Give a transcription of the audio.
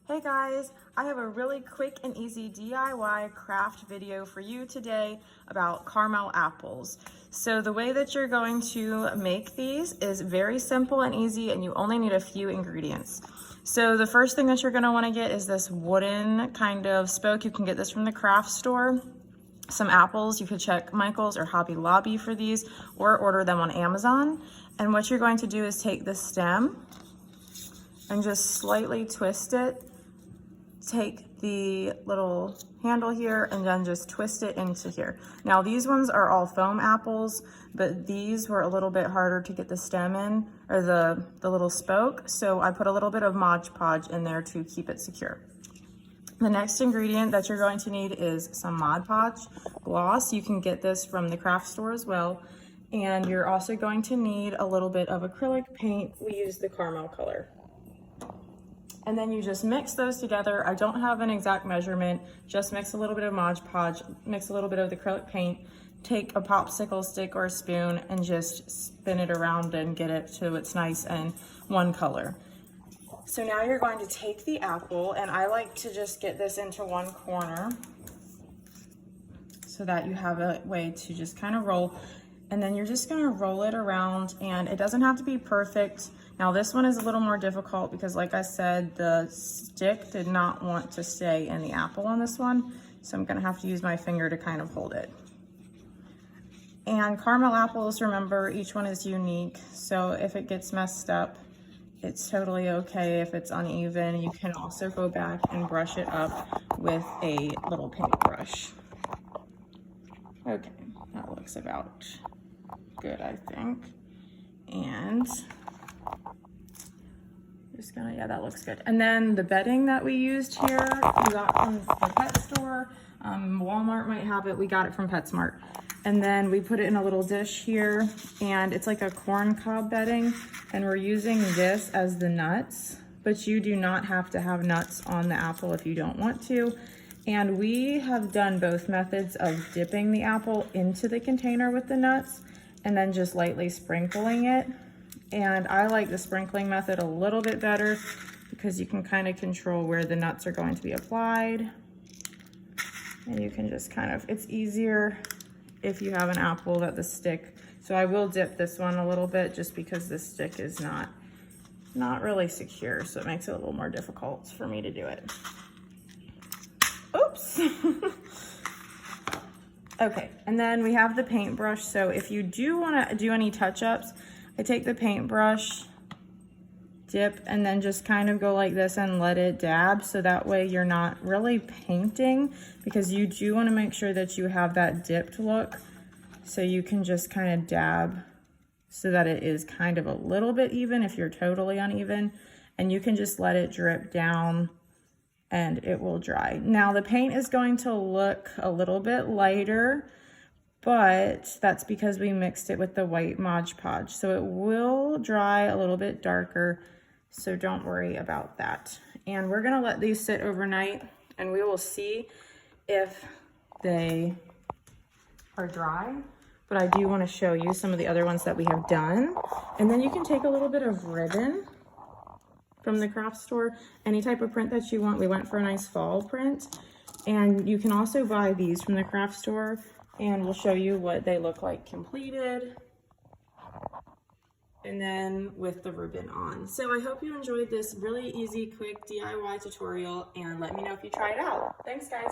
Hey guys, I have a really quick and easy DIY craft video for you today about caramel apples. So the way that you're going to make these is very simple and easy, and you only need a few ingredients. So the first thing that you're going to want to get is this wooden kind of spoke. You can get this from the craft store. Some apples, you could check Michael's or Hobby Lobby for these, or order them on Amazon. And what you're going to do is take the stem and just slightly twist it. Take the little handle here and then just twist it into here. Now these ones are all foam apples, but these were a little bit harder to get the stem in, or the little spoke. So I put a little bit of Mod Podge in there to keep it secure. The next ingredient that you're going to need is some Mod Podge gloss. You can get this from the craft store as well. And you're also going to need a little bit of acrylic paint. We use the caramel color. And then you just mix those together. I don't have an exact measurement. Just mix a little bit of Mod Podge, mix a little bit of the acrylic paint, take a popsicle stick or a spoon and just spin it around and get it so it's nice and one color. So now you're going to take the apple, and I like to just get this into one corner so that you have a way to just kind of roll. And then you're just gonna roll it around, and it doesn't have to be perfect. Now this one is a little more difficult because, like I said, the stick did not want to stay in the apple on this one. So I'm gonna have to use my finger to kind of hold it. And caramel apples, remember, each one is unique. So if it gets messed up, it's totally okay. If it's uneven, you can also go back and brush it up with a little paintbrush. Okay, that looks about good, I think. And just gonna, yeah, that looks good. And then the bedding that we used here, we got from the pet store. Walmart might have it. We got it from PetSmart. And then we put it in a little dish here, and it's like a corn cob bedding. And we're using this as the nuts, but you do not have to have nuts on the apple if you don't want to. And we have done both methods of dipping the apple into the container with the nuts and then just lightly sprinkling it. And I like the sprinkling method a little bit better because you can kind of control where the nuts are going to be applied. And you can just kind of, it's easier if you have an apple that the stick, so I will dip this one a little bit just because this stick is not really secure, so it makes it a little more difficult for me to do it. Oops. Okay, and then we have the paintbrush. So if you do want to do any touch-ups, I take the paintbrush, dip, and then just kind of go like this and let it dab, so that way you're not really painting, because you do want to make sure that you have that dipped look. So you can just kind of dab so that it is kind of a little bit even if you're totally uneven, and you can just let it drip down and it will dry. Now the paint is going to look a little bit lighter, but that's because we mixed it with the white Mod Podge. So it will dry a little bit darker, so don't worry about that. And we're gonna let these sit overnight, and we will see if they are dry. But I do wanna show you some of the other ones that we have done. And then you can take a little bit of ribbon from the craft store, any type of print that you want. We went for a nice fall print. And you can also buy these from the craft store, and we'll show you what they look like completed and then with the ribbon on. So I hope you enjoyed this really easy, quick DIY tutorial, and let me know if you try it out. Thanks, guys.